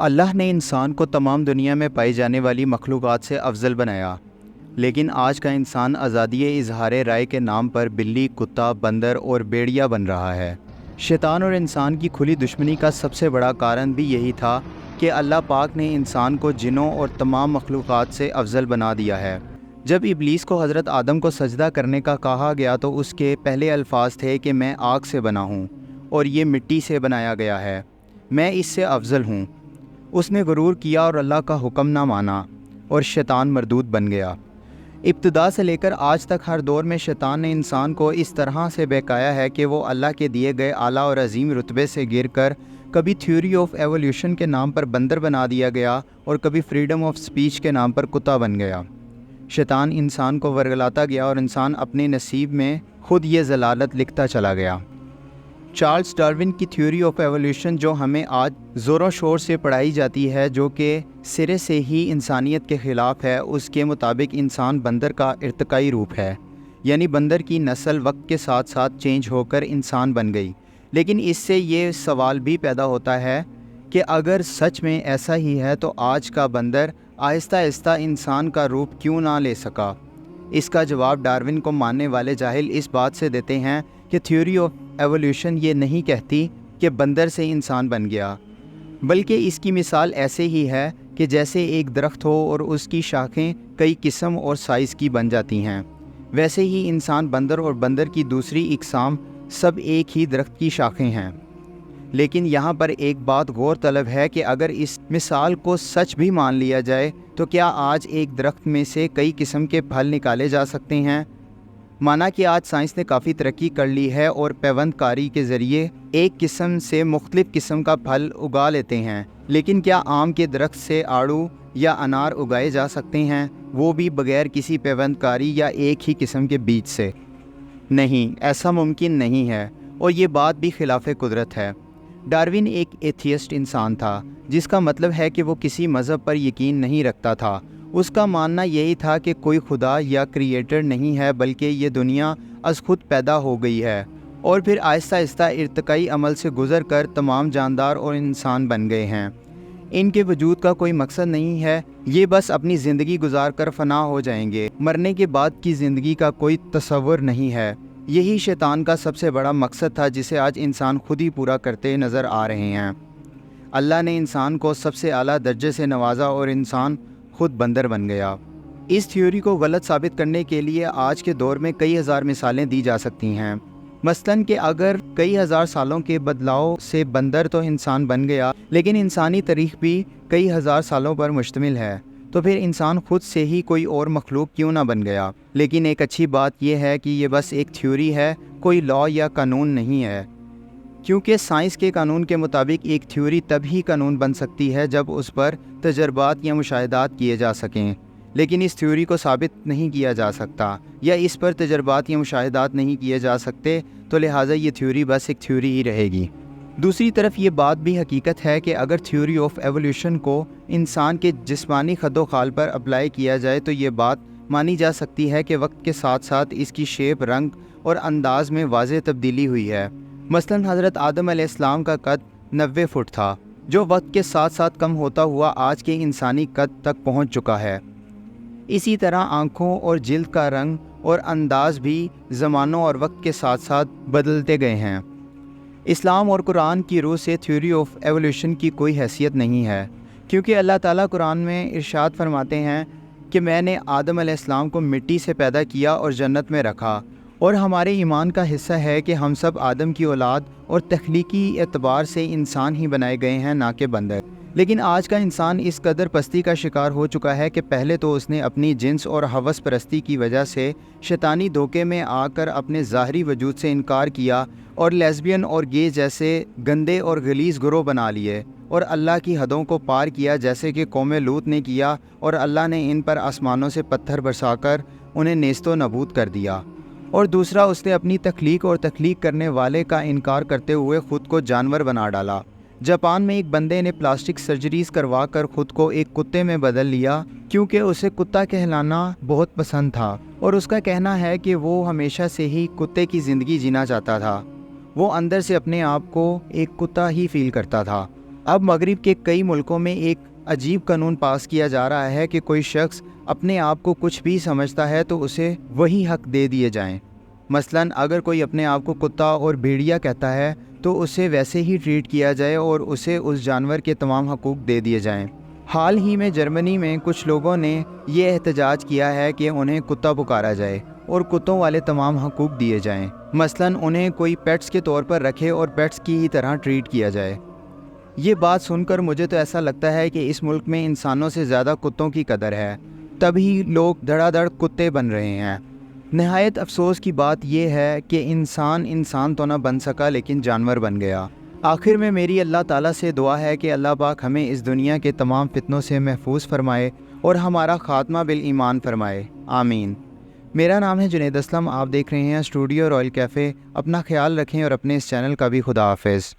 اللہ نے انسان کو تمام دنیا میں پائی جانے والی مخلوقات سے افضل بنایا، لیکن آج کا انسان آزادی اظہار رائے کے نام پر بلی، کتا، بندر اور بھیڑیا بن رہا ہے۔ شیطان اور انسان کی کھلی دشمنی کا سب سے بڑا کارن بھی یہی تھا کہ اللہ پاک نے انسان کو جنوں اور تمام مخلوقات سے افضل بنا دیا ہے۔ جب ابلیس کو حضرت آدم کو سجدہ کرنے کا کہا گیا تو اس کے پہلے الفاظ تھے کہ میں آگ سے بنا ہوں اور یہ مٹی سے بنایا گیا ہے، میں اس سے افضل ہوں۔ اس نے غرور کیا اور اللہ کا حکم نہ مانا اور شیطان مردود بن گیا۔ ابتدا سے لے کر آج تک ہر دور میں شیطان نے انسان کو اس طرح سے بہکایا ہے کہ وہ اللہ کے دیے گئے اعلیٰ اور عظیم رتبے سے گر کر کبھی تھیوری آف ایولیوشن کے نام پر بندر بنا دیا گیا اور کبھی فریڈم آف سپیچ کے نام پر کتا بن گیا۔ شیطان انسان کو ورگلاتا گیا اور انسان اپنے نصیب میں خود یہ ضلالت لکھتا چلا گیا۔ چارلز ڈارون کی تھیوری آف ایولیوشن جو ہمیں آج زور و شور سے پڑھائی جاتی ہے، جو کہ سرے سے ہی انسانیت کے خلاف ہے، اس کے مطابق انسان بندر کا ارتقائی روپ ہے، یعنی بندر کی نسل وقت کے ساتھ ساتھ چینج ہو کر انسان بن گئی۔ لیکن اس سے یہ سوال بھی پیدا ہوتا ہے کہ اگر سچ میں ایسا ہی ہے تو آج کا بندر آہستہ آہستہ انسان کا روپ کیوں نہ لے سکا؟ اس کا جواب ڈارون کو ماننے والے جاہل اس بات سے دیتے ہیں کہ تھیوری آف ایولیوشن یہ نہیں کہتی کہ بندر سے انسان بن گیا، بلکہ اس کی مثال ایسے ہی ہے کہ جیسے ایک درخت ہو اور اس کی شاخیں کئی قسم اور سائز کی بن جاتی ہیں، ویسے ہی انسان بندر اور بندر کی دوسری اقسام سب ایک ہی درخت کی شاخیں ہیں۔ لیکن یہاں پر ایک بات غور طلب ہے کہ اگر اس مثال کو سچ بھی مان لیا جائے تو کیا آج ایک درخت میں سے کئی قسم کے پھل نکالے جا سکتے ہیں؟ مانا کہ آج سائنس نے کافی ترقی کر لی ہے اور پیوند کاری کے ذریعے ایک قسم سے مختلف قسم کا پھل اگا لیتے ہیں، لیکن کیا آم کے درخت سے آڑو یا انار اگائے جا سکتے ہیں، وہ بھی بغیر کسی پیوند کاری یا ایک ہی قسم کے بیج سے؟ نہیں، ایسا ممکن نہیں ہے، اور یہ بات بھی خلاف قدرت ہے۔ ڈارون ایک ایتھیسٹ انسان تھا، جس کا مطلب ہے کہ وہ کسی مذہب پر یقین نہیں رکھتا تھا۔ اس کا ماننا یہی تھا کہ کوئی خدا یا کریٹر نہیں ہے، بلکہ یہ دنیا از خود پیدا ہو گئی ہے اور پھر آہستہ آہستہ ارتقائی عمل سے گزر کر تمام جاندار اور انسان بن گئے ہیں۔ ان کے وجود کا کوئی مقصد نہیں ہے، یہ بس اپنی زندگی گزار کر فنا ہو جائیں گے، مرنے کے بعد کی زندگی کا کوئی تصور نہیں ہے۔ یہی شیطان کا سب سے بڑا مقصد تھا، جسے آج انسان خود ہی پورا کرتے نظر آ رہے ہیں۔ اللہ نے انسان کو سب سے اعلیٰ درجے سے نوازا اور انسان خود بندر بن گیا۔ اس تھیوری کو غلط ثابت کرنے کے لیے آج کے دور میں کئی ہزار مثالیں دی جا سکتی ہیں، مثلاً کہ اگر کئی ہزار سالوں کے بدلاؤ سے بندر تو انسان بن گیا، لیکن انسانی تاریخ بھی کئی ہزار سالوں پر مشتمل ہے، تو پھر انسان خود سے ہی کوئی اور مخلوق کیوں نہ بن گیا؟ لیکن ایک اچھی بات یہ ہے کہ یہ بس ایک تھیوری ہے، کوئی لا یا قانون نہیں ہے، کیونکہ سائنس کے قانون کے مطابق ایک تھیوری تب ہی قانون بن سکتی ہے جب اس پر تجربات یا مشاہدات کیے جا سکیں، لیکن اس تھیوری کو ثابت نہیں کیا جا سکتا یا اس پر تجربات یا مشاہدات نہیں کیے جا سکتے، تو لہٰذا یہ تھیوری بس ایک تھیوری ہی رہے گی۔ دوسری طرف یہ بات بھی حقیقت ہے کہ اگر تھیوری آف ایولیوشن کو انسان کے جسمانی خد و خال پر اپلائی کیا جائے تو یہ بات مانی جا سکتی ہے کہ وقت کے ساتھ ساتھ اس کی شیپ، رنگ اور انداز میں واضح تبدیلی ہوئی ہے۔ مثلاً حضرت آدم علیہ السلام کا قد 90 فٹ تھا، جو وقت کے ساتھ ساتھ کم ہوتا ہوا آج کے انسانی قد تک پہنچ چکا ہے۔ اسی طرح آنکھوں اور جلد کا رنگ اور انداز بھی زمانوں اور وقت کے ساتھ ساتھ بدلتے گئے ہیں۔ اسلام اور قرآن کی روح سے تھیوری آف ایولیوشن کی کوئی حیثیت نہیں ہے، کیونکہ اللہ تعالیٰ قرآن میں ارشاد فرماتے ہیں کہ میں نے آدم علیہ السلام کو مٹی سے پیدا کیا اور جنت میں رکھا، اور ہمارے ایمان کا حصہ ہے کہ ہم سب آدم کی اولاد اور تخلیقی اعتبار سے انسان ہی بنائے گئے ہیں، نہ کہ بندر۔ لیکن آج کا انسان اس قدر پستی کا شکار ہو چکا ہے کہ پہلے تو اس نے اپنی جنس اور ہوس پرستی کی وجہ سے شیطانی دھوکے میں آ کر اپنے ظاہری وجود سے انکار کیا اور لیزبین اور گے جیسے گندے اور غلیظ گروہ بنا لیے اور اللہ کی حدوں کو پار کیا، جیسے کہ قوم لوط نے کیا، اور اللہ نے ان پر آسمانوں سے پتھر برسا کر انہیں نیست و نابود کر دیا۔ اور دوسرا، اس نے اپنی تخلیق اور تخلیق کرنے والے کا انکار کرتے ہوئے خود کو جانور بنا ڈالا۔ جاپان میں ایک بندے نے پلاسٹک سرجریز کروا کر خود کو ایک کتے میں بدل لیا، کیونکہ اسے کتا کہلانا بہت پسند تھا، اور اس کا کہنا ہے کہ وہ ہمیشہ سے ہی کتے کی زندگی جینا چاہتا تھا۔ وہ اندر سے اپنے آپ کو ایک کتا ہی فیل کرتا تھا۔ اب مغرب کے کئی ملکوں میں ایک عجیب قانون پاس کیا جا رہا ہے کہ کوئی شخص اپنے آپ کو کچھ بھی سمجھتا ہے تو اسے وہی حق دے دیے جائیں۔ مثلاً اگر کوئی اپنے آپ کو کتا اور بھیڑیا کہتا ہے تو اسے ویسے ہی ٹریٹ کیا جائے اور اسے اس جانور کے تمام حقوق دے دیے جائیں۔ حال ہی میں جرمنی میں کچھ لوگوں نے یہ احتجاج کیا ہے کہ انہیں کتا پکارا جائے اور کتوں والے تمام حقوق دیے جائیں۔ مثلاً انہیں کوئی پیٹس کے طور پر رکھے اور پیٹس کی ہی طرح ٹریٹ کیا جائے۔ یہ بات سن کر مجھے تو ایسا لگتا ہے کہ اس ملک میں انسانوں سے زیادہ کتوں کی قدر ہے، تبھی لوگ دھڑا دھڑ کتے بن رہے ہیں۔ نہایت افسوس کی بات یہ ہے کہ انسان تو نہ بن سکا لیکن جانور بن گیا۔ آخر میں میری اللہ تعالیٰ سے دعا ہے کہ اللہ پاک ہمیں اس دنیا کے تمام فتنوں سے محفوظ فرمائے اور ہمارا خاتمہ بالایمان فرمائے، آمین۔ میرا نام ہے جنید اسلم، آپ دیکھ رہے ہیں اسٹوڈیو رائل کیفے۔ اپنا خیال رکھیں اور اپنے اس چینل کا بھی خدا حافظ۔